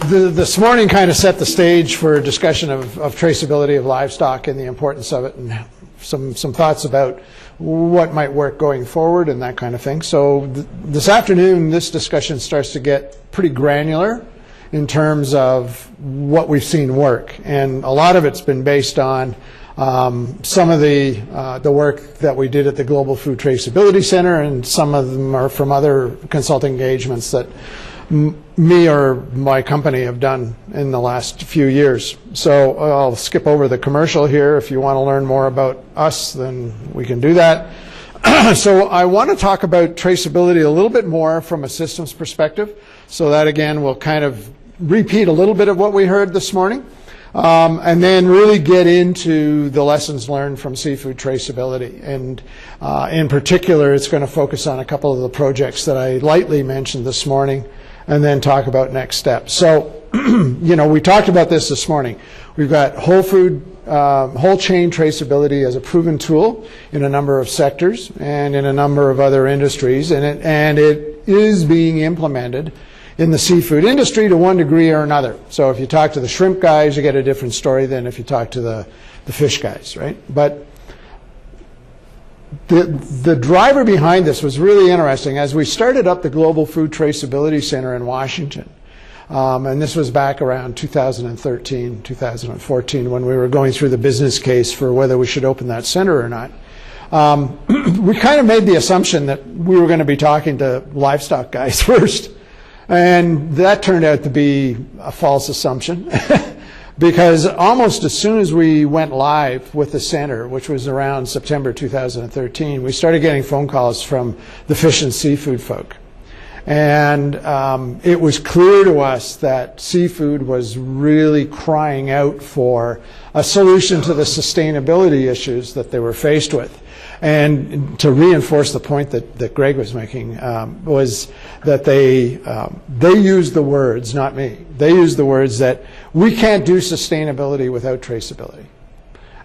This morning kind of set the stage for a discussion of traceability of livestock and the importance of it, and some thoughts about what might work going forward and that kind of thing. So this afternoon, this discussion starts to get pretty granular in terms of what we've seen work, and a lot of it's been based on some of the work that we did at the Global Food Traceability Center, and some of them are from other consulting engagements that me or my company have done in the last few years. So I'll skip over the commercial here. If you want to learn more about us, then we can do that. So I want to talk about traceability a little bit more from a systems perspective. So that, again, will kind of repeat a little bit of what we heard this morning. And then really get into the lessons learned from seafood traceability. And in particular, it's going to focus on a couple of the projects that I lightly mentioned this morning, and then talk about next steps. So, you know, we talked about this morning. We've got whole chain traceability as a proven tool in a number of sectors and in a number of other industries, and it is being implemented in the seafood industry to one degree or another. So if you talk to the shrimp guys, you get a different story than if you talk to the fish guys, right? But the driver behind this was really interesting. As we started up the Global Food Traceability Center in Washington, and this was back around 2013, 2014, when we were going through the business case for whether we should open that center or not, we kind of made the assumption that we were going to be talking to livestock guys first. And that turned out to be a false assumption because almost as soon as we went live with the center, which was around September 2013, we started getting phone calls from the fish and seafood folk. And it was clear to us that seafood was really crying out for a solution to the sustainability issues that they were faced with. And to reinforce the point that Greg was making, was that they used the words, not me, they used the words that we can't do sustainability without traceability.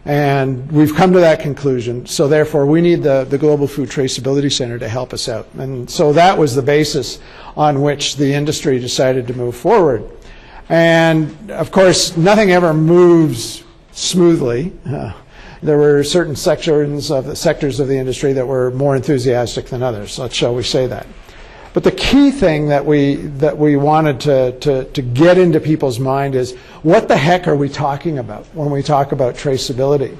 And we've come to that conclusion, so therefore we need the Global Food Traceability Center to help us out. And so that was the basis on which the industry decided to move forward. And of course, nothing ever moves smoothly. There were certain sectors of the industry that were more enthusiastic than others, shall we say that. But the key thing that we wanted to get into people's mind is, what the heck are we talking about when we talk about traceability?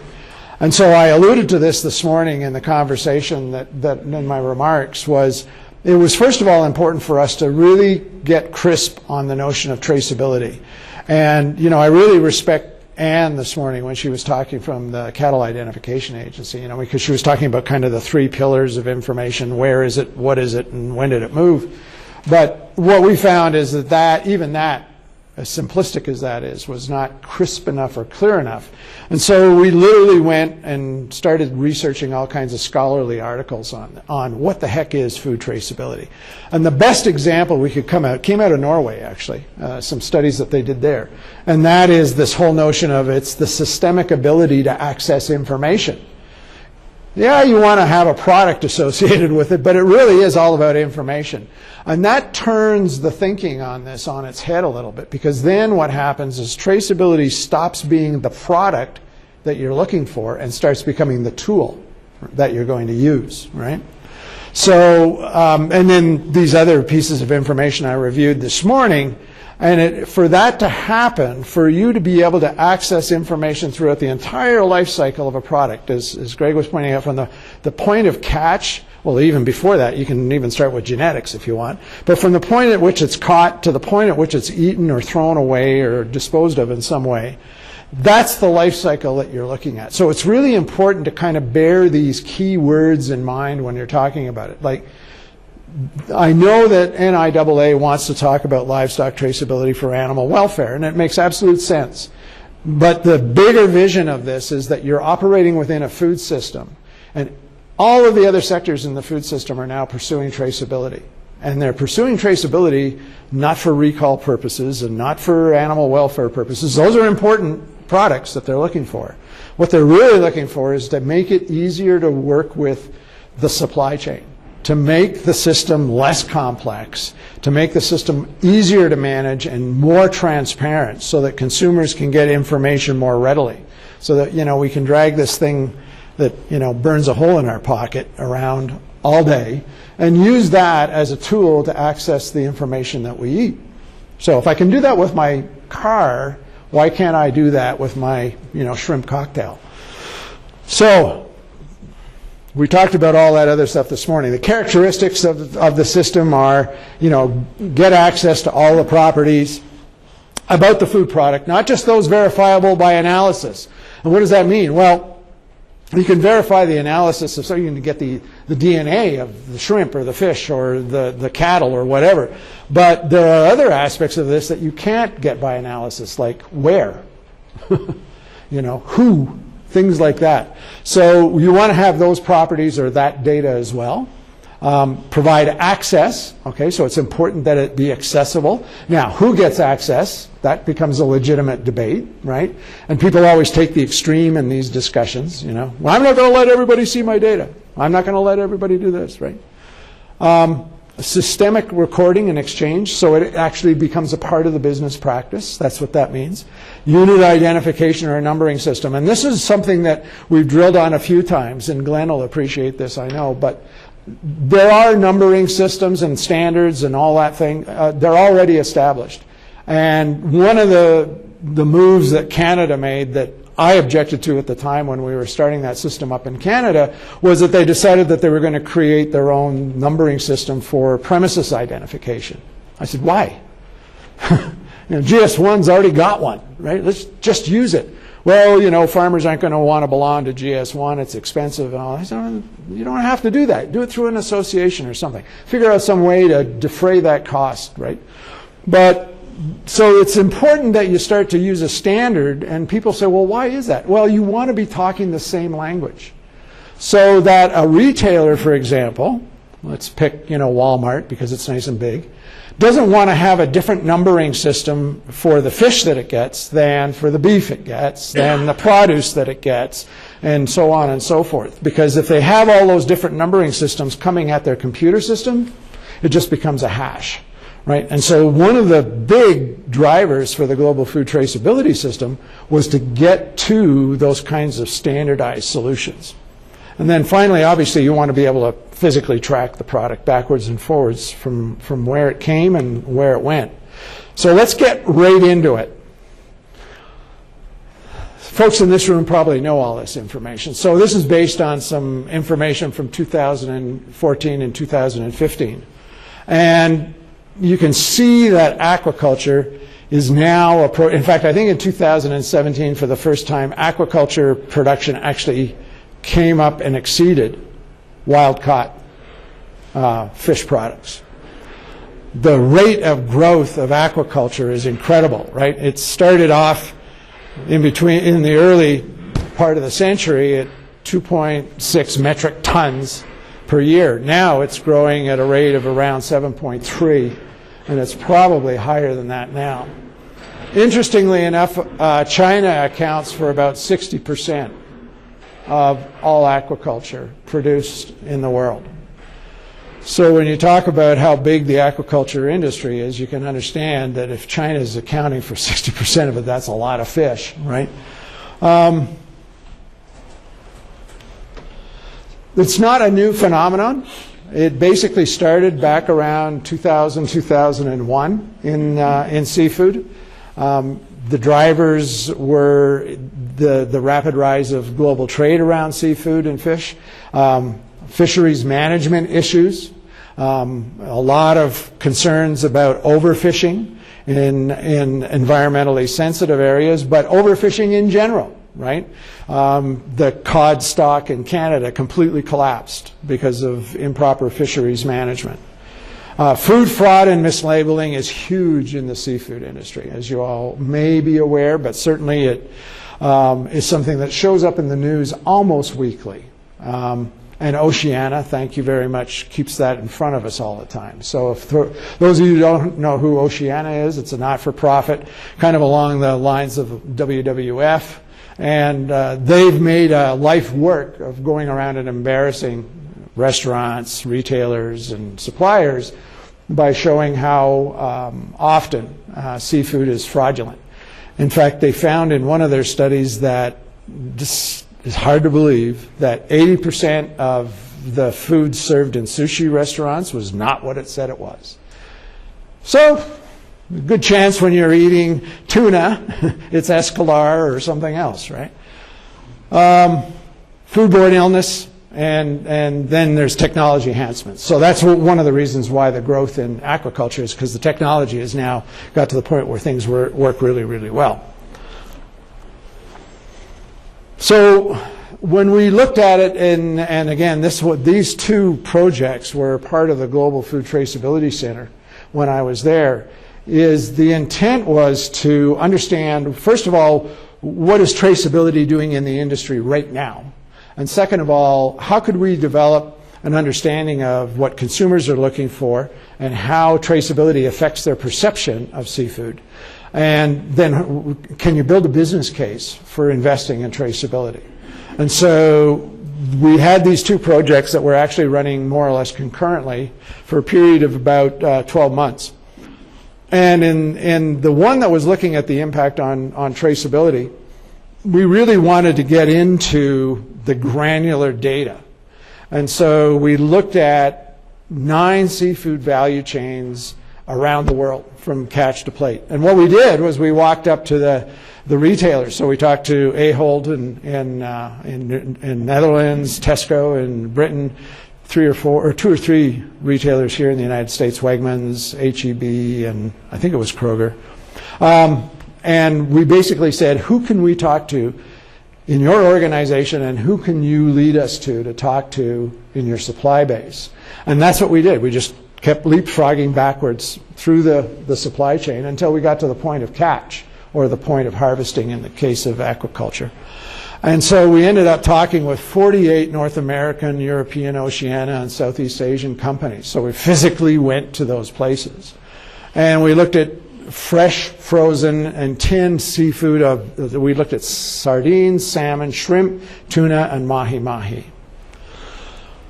And so I alluded to this morning in the conversation that in my remarks was, it was first of all important for us to really get crisp on the notion of traceability. And, you know, I really respect Anne this morning when she was talking from the Cattle Identification Agency, you know, because she was talking about kind of the three pillars of information: where is it, what is it, and when did it move. But what we found is that even that, as simplistic as that is, was not crisp enough or clear enough. And so we literally went and started researching all kinds of scholarly articles on what the heck is food traceability. And the best example we could came out of Norway, actually, some studies that they did there. And that is this whole notion of it's the systemic ability to access information. Yeah, you want to have a product associated with it, but it really is all about information. And that turns the thinking on this on its head a little bit, because then what happens is traceability stops being the product that you're looking for and starts becoming the tool that you're going to use, right? So, and then these other pieces of information I reviewed this morning, and for that to happen, for you to be able to access information throughout the entire life cycle of a product, as Greg was pointing out, from the point of catch, well, even before that, you can even start with genetics if you want, but from the point at which it's caught to the point at which it's eaten or thrown away or disposed of in some way, that's the life cycle that you're looking at. So it's really important to kind of bear these key words in mind when you're talking about it. Like, I know that NIAA wants to talk about livestock traceability for animal welfare, and it makes absolute sense. But the bigger vision of this is that you're operating within a food system, and all of the other sectors in the food system are now pursuing traceability. And they're pursuing traceability not for recall purposes and not for animal welfare purposes. Those are important products that they're looking for. What they're really looking for is to make it easier to work with the supply chain. to make the system less complex, to make the system easier to manage and more transparent so that consumers can get information more readily. So that, we can drag this thing that, burns a hole in our pocket around all day and use that as a tool to access the information that we eat. So if I can do that with my car, why can't I do that with my, shrimp cocktail? So we talked about all that other stuff this morning. The characteristics of the system are, get access to all the properties about the food product, not just those verifiable by analysis. And what does that mean? Well, you can verify the analysis so you can get the DNA of the shrimp or the fish or the cattle or whatever. But there are other aspects of this that you can't get by analysis, like where, who, things like that. So you want to have those properties or that data as well. Provide access, okay, so it's important that it be accessible. Now, who gets access? That becomes a legitimate debate, right? And people always take the extreme in these discussions, Well, I'm not going to let everybody see my data. I'm not going to let everybody do this, right? Systemic recording and exchange, so it actually becomes a part of the business practice. That's what that means. Unit identification or a numbering system. And this is something that we've drilled on a few times, and Glenn will appreciate this, I know, but there are numbering systems and standards and all that thing. They're already established. And one of the moves that Canada made that I objected to at the time when we were starting that system up in Canada was that they decided that they were going to create their own numbering system for premises identification. I said, why? GS1's already got one, right? Let's just use it. Well, farmers aren't going to want to belong to GS1. It's expensive and all. I said, you don't have to do that. Do it through an association or something. Figure out some way to defray that cost, right? But so it's important that you start to use a standard, and people say, well, why is that? Well, you want to be talking the same language. So that a retailer, for example, let's pick, Walmart because it's nice and big, doesn't want to have a different numbering system for the fish that it gets than for the beef it gets, than the produce that it gets, and so on and so forth. Because if they have all those different numbering systems coming at their computer system, it just becomes a hash, right? And so one of the big drivers for the global food traceability system was to get to those kinds of standardized solutions. And then finally, obviously, you want to be able to physically track the product backwards and forwards from where it came and where it went. So let's get right into it. Folks in this room probably know all this information. So this is based on some information from 2014 and 2015. And you can see that aquaculture is now, in fact, I think in 2017, for the first time, aquaculture production actually came up and exceeded wild-caught fish products. The rate of growth of aquaculture is incredible, right? It started off in the early part of the century at 2.6 metric tons per year. Now it's growing at a rate of around 7.3, and it's probably higher than that now. Interestingly enough, China accounts for about 60% of all aquaculture produced in the world. So when you talk about how big the aquaculture industry is, you can understand that if China is accounting for 60% of it, that's a lot of fish, right? It's not a new phenomenon. It basically started back around 2000, 2001 in seafood. The drivers were the rapid rise of global trade around seafood and fish, fisheries management issues, a lot of concerns about overfishing in environmentally sensitive areas, but overfishing in general, right? The cod stock in Canada completely collapsed because of improper fisheries management. Food fraud and mislabeling is huge in the seafood industry, as you all may be aware, but certainly it is something that shows up in the news almost weekly. And Oceana, thank you very much, keeps that in front of us all the time. So if those of you who don't know who Oceana is, it's a not-for-profit, kind of along the lines of WWF, and they've made a life work of going around and embarrassing restaurants, retailers, and suppliers by showing how often seafood is fraudulent. In fact, they found in one of their studies that, this is hard to believe, that 80% of the food served in sushi restaurants was not what it said it was. So, good chance when you're eating tuna, it's escalar or something else, right? Foodborne illness, and then there's technology enhancements. So that's one of the reasons why the growth in aquaculture is because the technology has now got to the point where things work really, really well. So when we looked at it, and again, these two projects were part of the Global Food Traceability Center when I was there, is the intent was to understand, first of all, what is traceability doing in the industry right now? And second of all, how could we develop an understanding of what consumers are looking for and how traceability affects their perception of seafood? And then can you build a business case for investing in traceability? And so we had these two projects that were actually running more or less concurrently for a period of about 12 months. And in the one that was looking at the impact on traceability, we really wanted to get into the granular data. And so we looked at 9 seafood value chains around the world from catch to plate. And what we did was we walked up to the retailers. So we talked to Ahold in Netherlands, Tesco in Britain, 2 or 3 retailers here in the United States, Wegmans, H-E-B, and I think it was Kroger. And we basically said, who can we talk to in your organization and who can you lead us to talk to in your supply base? And that's what we did. We just kept leapfrogging backwards through the supply chain until we got to the point of catch, or the point of harvesting in the case of aquaculture. And so we ended up talking with 48 North American, European, Oceania, and Southeast Asian companies. So we physically went to those places. And we looked at fresh, frozen, and tinned seafood. We looked at sardines, salmon, shrimp, tuna, and mahi-mahi.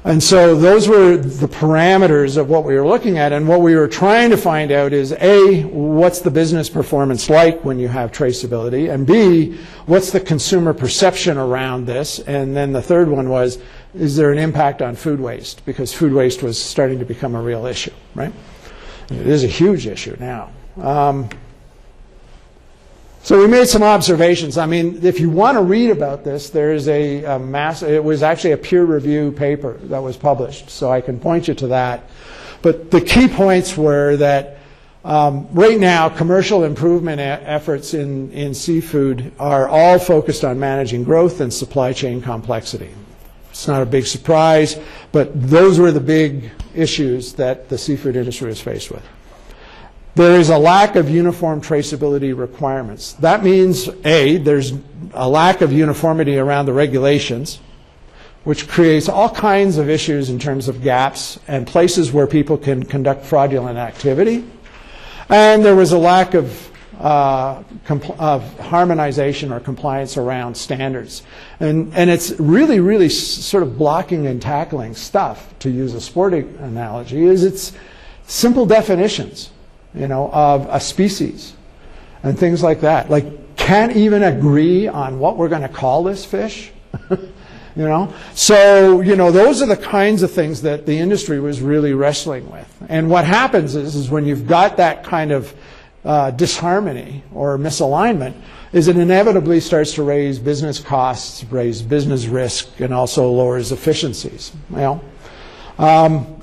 And so those were the parameters of what we were looking at. And what we were trying to find out is, A, what's the business performance like when you have traceability? And B, what's the consumer perception around this? And then the third one was, is there an impact on food waste? Because food waste was starting to become a real issue, right? It is a huge issue now. So we made some observations. I mean, if you want to read about this, there is it was actually a peer review paper that was published, so I can point you to that. But the key points were that right now, commercial improvement efforts in seafood are all focused on managing growth and supply chain complexity. It's not a big surprise, but those were the big issues that the seafood industry was faced with. There is a lack of uniform traceability requirements. That means, A, there's a lack of uniformity around the regulations, which creates all kinds of issues in terms of gaps and places where people can conduct fraudulent activity. And there was a lack of harmonization or compliance around standards. And it's really, really sort of blocking and tackling stuff, to use a sporting analogy, is it's simple definitions, you know, of a species and things like that. Like, can't even agree on what we're going to call this fish. You know, so, you know, those are the kinds of things that the industry was really wrestling with. And what happens is when you've got that kind of disharmony or misalignment, is it inevitably starts to raise business costs, raise business risk, and also lowers efficiencies. You know,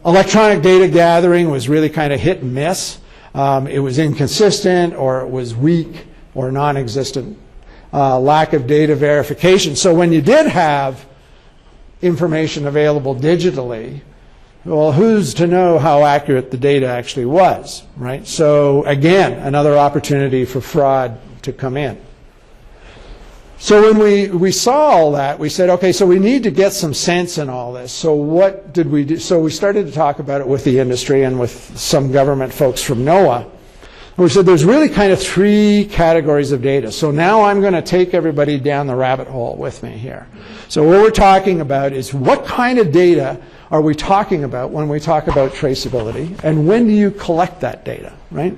electronic data gathering was really kind of hit and miss. It was inconsistent, or it was weak or non-existent. Lack of data verification. So when you did have information available digitally, well, who's to know how accurate the data actually was, right? So again, another opportunity for fraud to come in. So when we saw all that, we said, okay, so we need to get some sense in all this. So what did we do? So we started to talk about it with the industry and with some government folks from NOAA. We said there's really kind of 3 categories of data. So now I'm going to take everybody down the rabbit hole with me here. So what we're talking about is what kind of data are we talking about when we talk about traceability, and when do you collect that data, right?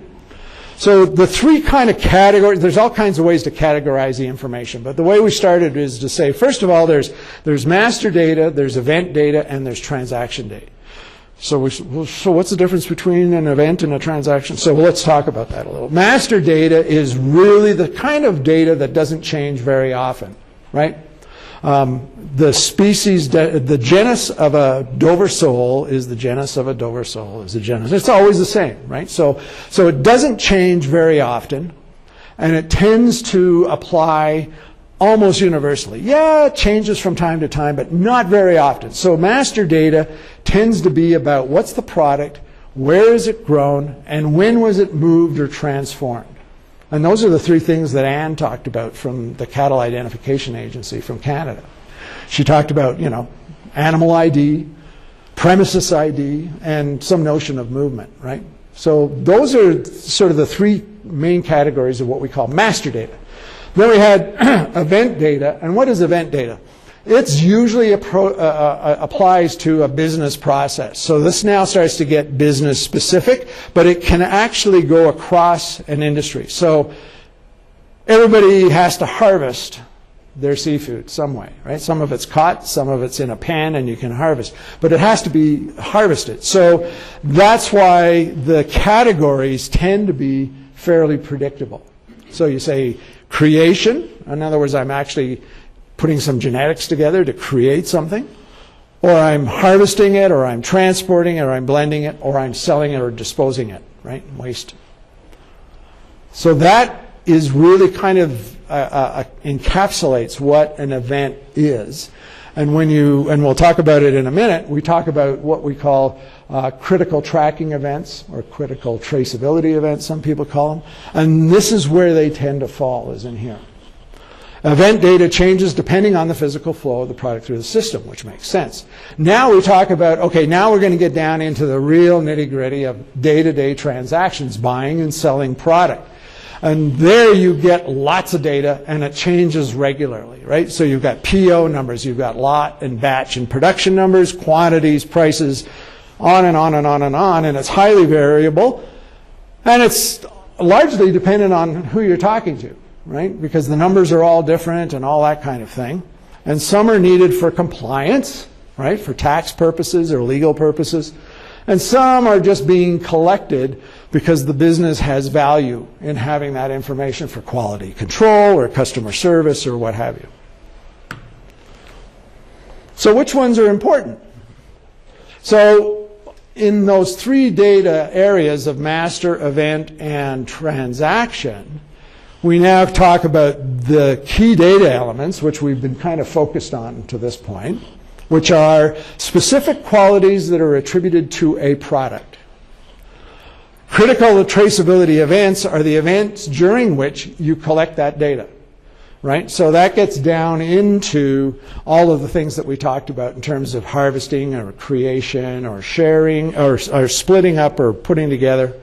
So the three kind of categories, there's all kinds of ways to categorize the information, but the way we started is to say, first of all, there's master data, there's event data, and there's transaction data. So what's the difference between an event and a transaction? So let's talk about that a little. Master data is really the kind of data that doesn't change very often, right? The species, the genus of a Dover sole is the genus of a Dover sole is the genus. It's always the same, right? So it doesn't change very often, and it tends to apply almost universally. Yeah, it changes from time to time, but not very often. So master data tends to be about what's the product, where is it grown, and when was it moved or transformed. And those are the three things that Anne talked about from the Cattle Identification Agency from Canada. She talked about, you know, animal ID, premises ID, and some notion of movement, right? So those are sort of the three main categories of what we call master data. Then we had event data. And what is event data? It's usually applies to a business process. So this now starts to get business specific, but it can actually go across an industry. So everybody has to harvest their seafood some way, right? Some of it's caught, some of it's in a pan, and you can harvest. But it has to be harvested. So that's why the categories tend to be fairly predictable. So you say creation. In other words, I'm actually putting some genetics together to create something, or I'm harvesting it, or I'm transporting it, or I'm blending it, or I'm selling it or disposing it, right? Waste. So that is really kind of encapsulates what an event is. And and we'll talk about it in a minute, we talk about what we call critical tracking events, or critical traceability events, some people call them. And this is where they tend to fall, is in here. Event data changes depending on the physical flow of the product through the system, which makes sense. Now we talk about, okay, now we're going to get down into the real nitty-gritty of day-to-day transactions, buying and selling product. And there you get lots of data, and it changes regularly, right? So you've got PO numbers, you've got lot and batch and production numbers, quantities, prices, on and on and on and on, and it's highly variable. And it's largely dependent on who you're talking to, right? Because the numbers are all different and all that kind of thing. And some are needed for compliance, right? For tax purposes or legal purposes. And some are just being collected because the business has value in having that information for quality control or customer service or what have you. So which ones are important? So in those three data areas of master, event, and transaction, we now talk about the key data elements, which we've been kind of focused on to this point, which are specific qualities that are attributed to a product. Critical traceability events are the events during which you collect that data, right? So that gets down into all of the things that we talked about in terms of harvesting or creation or sharing or splitting up or putting together.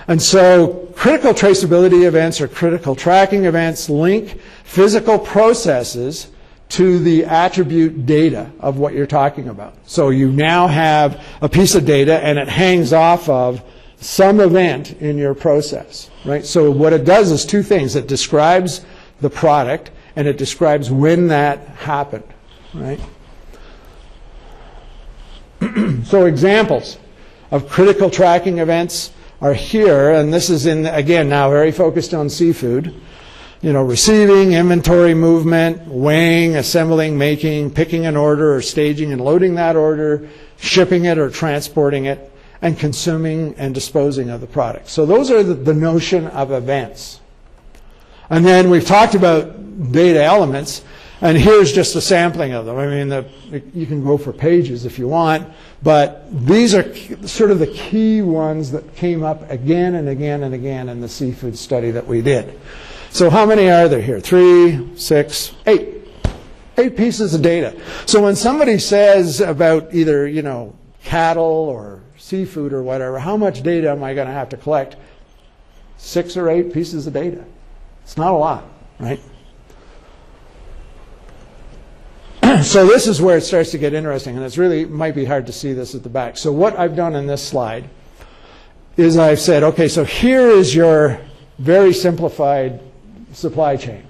And so critical traceability events or critical tracking events link physical processes to the attribute data of what you're talking about. So you now have a piece of data and it hangs off of some event in your process, right? So what it does is two things. It describes the product and it describes when that happened, right? So examples of critical tracking events are here, and this is in, again, now very focused on seafood. You know, receiving, inventory movement, weighing, assembling, making, picking an order or staging and loading that order, shipping it or transporting it, and consuming and disposing of the product. So those are the notion of events. And then we've talked about data elements, and here's just a sampling of them. I mean, you can go for pages if you want, but these are sort of the key ones that came up again and again and again in the seafood study that we did. So how many are there here? 3, 6, 8. 8 pieces of data. So when somebody says about either, you know, cattle or seafood or whatever, how much data am I going to have to collect? 6 or 8 pieces of data. It's not a lot, right? So this is where it starts to get interesting, and it's really might be hard to see this at the back. So what I've done in this slide is I've said, okay, so here is your very simplified supply chain.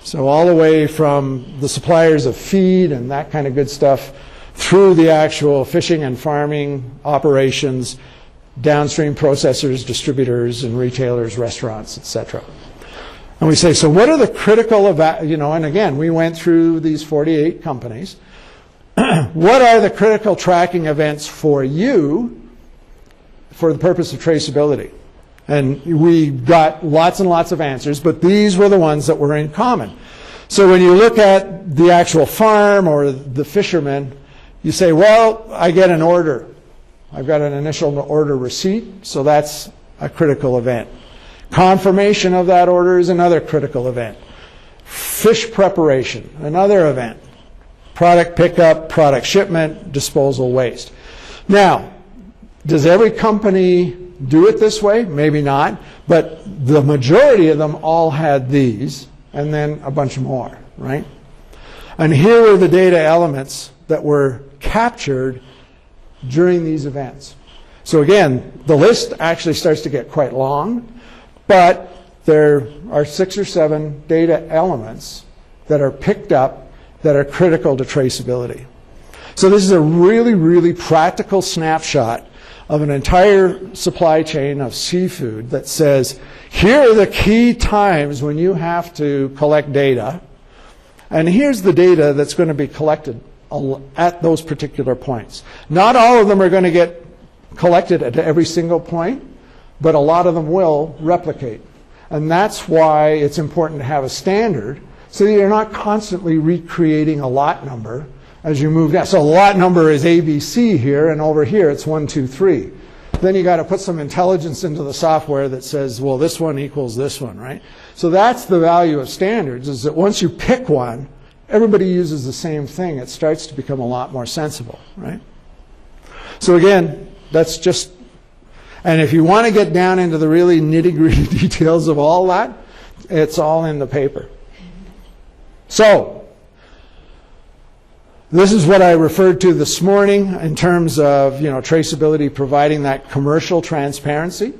So all the way from the suppliers of feed and that kind of good stuff through the actual fishing and farming operations, downstream processors, distributors, and retailers, restaurants, etc. And we say, so what are the critical, and again, we went through these 48 companies. What are the critical tracking events for you for the purpose of traceability? And we got lots and lots of answers, but these were the ones that were in common. So when you look at the actual farm or the fisherman, you say, well, I get an order. I've got an initial order receipt, so that's a critical event. Confirmation of that order is another critical event. Fish preparation, another event. Product pickup, product shipment, disposal waste. Now, does every company do it this way? Maybe not, but the majority of them all had these, and then a bunch more, right? And here are the data elements that were captured during these events. So again, the list actually starts to get quite long, but there are 6 or 7 data elements that are picked up that are critical to traceability. So this is a really, really practical snapshot of an entire supply chain of seafood that says, here are the key times when you have to collect data, and here's the data that's going to be collected at those particular points. Not all of them are going to get collected at every single point, but a lot of them will replicate. And that's why it's important to have a standard so that you're not constantly recreating a lot number as you move down. So a lot number is ABC here, and over here it's 1, 2, 3. Then you got to put some intelligence into the software that says, well, this one equals this one, right? So that's the value of standards, is that once you pick one, everybody uses the same thing. It starts to become a lot more sensible, right? So again, that's just, and if you want to get down into the really nitty-gritty details of all that, it's all in the paper. So, this is what I referred to this morning in terms of, traceability providing that commercial transparency,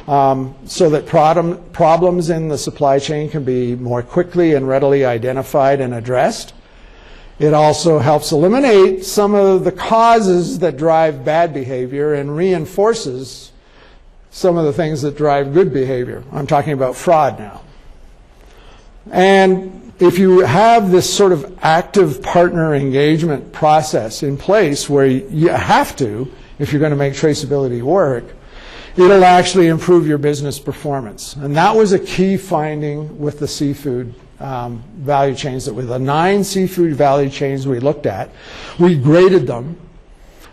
so that problems in the supply chain can be more quickly and readily identified and addressed. It also helps eliminate some of the causes that drive bad behavior and reinforces some of the things that drive good behavior. I'm talking about fraud now. And if you have this sort of active partner engagement process in place where you have to, if you're going to make traceability work, it'll actually improve your business performance. And that was a key finding with the seafood value chains, that with the 9 seafood value chains we looked at, we graded them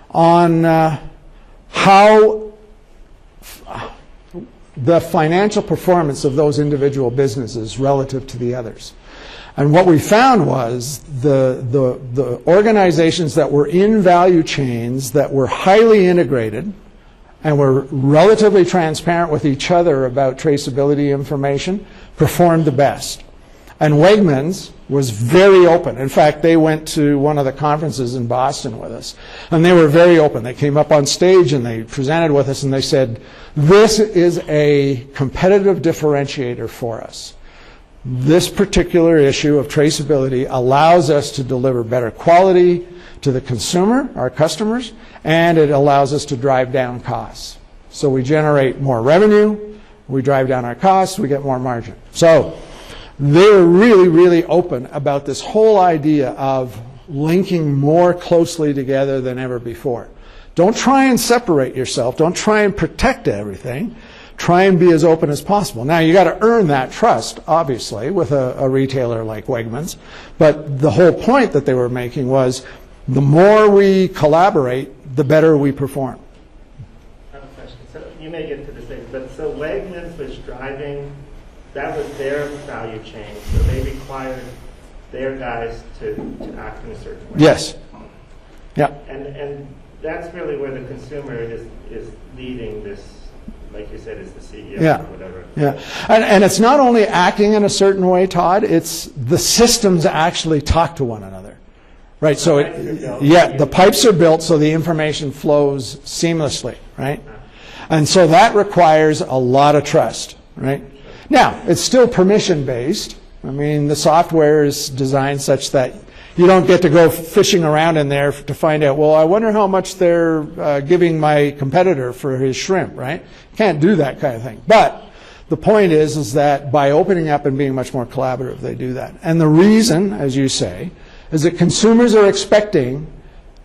on how the financial performance of those individual businesses relative to the others. And what we found was the organizations that were in value chains that were highly integrated and were relatively transparent with each other about traceability information performed the best. And Wegmans was very open. In fact, they went to one of the conferences in Boston with us, and they were very open. They came up on stage and they presented with us, and they said, this is a competitive differentiator for us. This particular issue of traceability allows us to deliver better quality to the consumer, our customers, and it allows us to drive down costs. So we generate more revenue, we drive down our costs, we get more margin. So they're really, really open about this whole idea of linking more closely together than ever before. Don't try and separate yourself. Don't try and protect everything. Try and be as open as possible. Now, you got to earn that trust, obviously, with a retailer like Wegmans. But the whole point that they were making was the more we collaborate, the better we perform. I have a question. So you may get to this later, but so Wegmans was driving, that was their value chain, so they required their guys to act in a certain way. Yes. Yeah. And that's really where the consumer is leading this, like you said, is the CEO or whatever. Yeah. And it's not only acting in a certain way, Todd, it's the systems actually talk to one another. Right, so the pipes are built so the information flows seamlessly, right? And so that requires a lot of trust, right? Now, it's still permission-based. I mean, the software is designed such that you don't get to go fishing around in there to find out, well, I wonder how much they're giving my competitor for his shrimp, right? Can't do that kind of thing. But the point is that by opening up and being much more collaborative, they do that. And the reason, as you say, is that consumers are expecting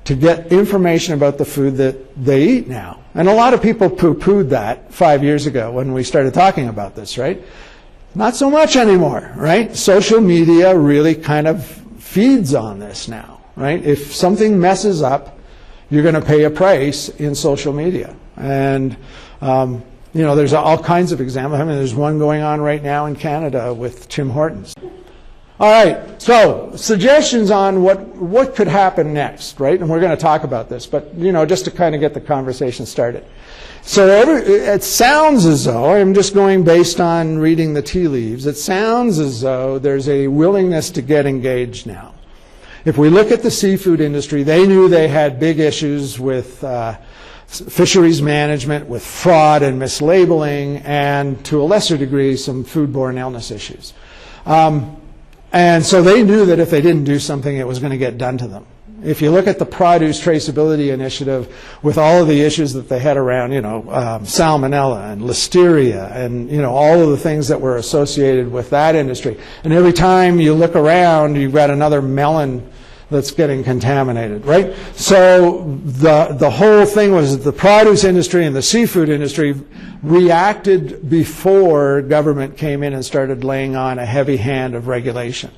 to get information about the food that they eat now. And a lot of people poo-pooed that 5 years ago when we started talking about this, right? Not so much anymore, right? Social media really kind of feeds on this now, right? If something messes up, you're going to pay a price in social media. And, you know, there's all kinds of examples. I mean, there's one going on right now in Canada with Tim Hortons. All right, so suggestions on what could happen next, right? And we're going to talk about this, but, you know, just to kind of get the conversation started. So it sounds as though, I'm just going based on reading the tea leaves, it sounds as though there's a willingness to get engaged now. If we look at the seafood industry, they knew they had big issues with fisheries management, with fraud and mislabeling, and to a lesser degree, some foodborne illness issues. And so they knew that if they didn't do something, it was going to get done to them. If you look at the Produce Traceability Initiative with all of the issues that they had around, you know, salmonella and listeria and, you know, all of the things that were associated with that industry. And every time you look around, you've got another melon that's getting contaminated, right? So the whole thing was that the produce industry and the seafood industry reacted before government came in and started laying on a heavy hand of regulation.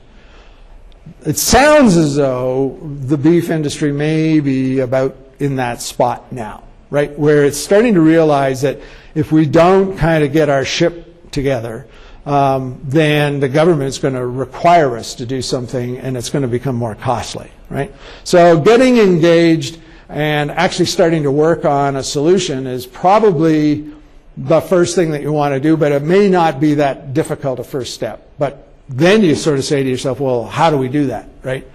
It sounds as though the beef industry may be about in that spot now, right? Where it's starting to realize that if we don't kind of get our ship together, then the government is going to require us to do something, and it's going to become more costly, right? So getting engaged and actually starting to work on a solution is probably the first thing that you want to do, but it may not be that difficult a first step. But then you sort of say to yourself, well, how do we do that, right?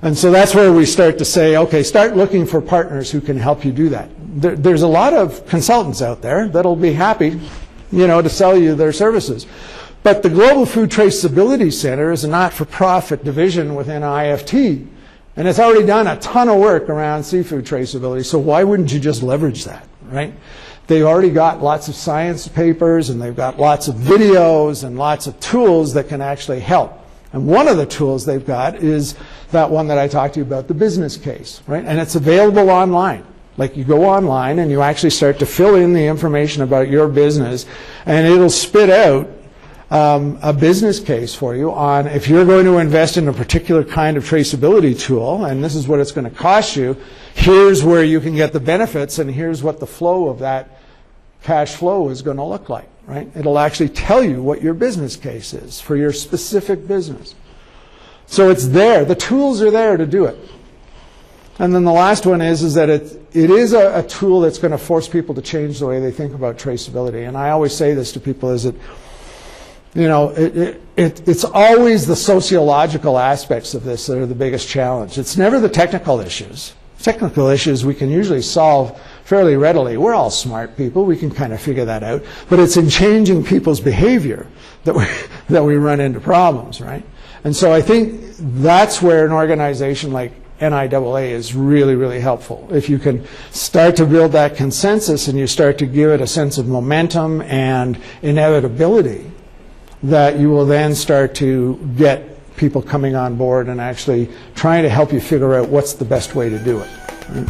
And so that's where we start to say, okay, start looking for partners who can help you do that. There's a lot of consultants out there that'll be happy, you know, to sell you their services. But the Global Food Traceability Center is a not-for-profit division within IFT, and it's already done a ton of work around seafood traceability, so why wouldn't you just leverage that, right? They've already got lots of science papers, and they've got lots of videos and lots of tools that can actually help. And one of the tools they've got is that one that I talked to you about, the business case, right? And it's available online. Like you go online and you actually start to fill in the information about your business, and it'll spit out a business case for you on if you're going to invest in a particular kind of traceability tool, and this is what it's going to cost you, here's where you can get the benefits, and here's what the flow of that cash flow is going to look like, right? It'll actually tell you what your business case is for your specific business. So it's there. The tools are there to do it. And then the last one is that it is a tool that's going to force people to change the way they think about traceability. And I always say this to people is that, you know, it's always the sociological aspects of this that are the biggest challenge. It's never the technical issues. Technical issues we can usually solve fairly readily. We're all smart people. We can kind of figure that out. But it's in changing people's behavior that we run into problems, right? And so I think that's where an organization like NIAA is really, really helpful. If you can start to build that consensus and you start to give it a sense of momentum and inevitability, that you will then start to get people coming on board and actually trying to help you figure out what's the best way to do it. Right?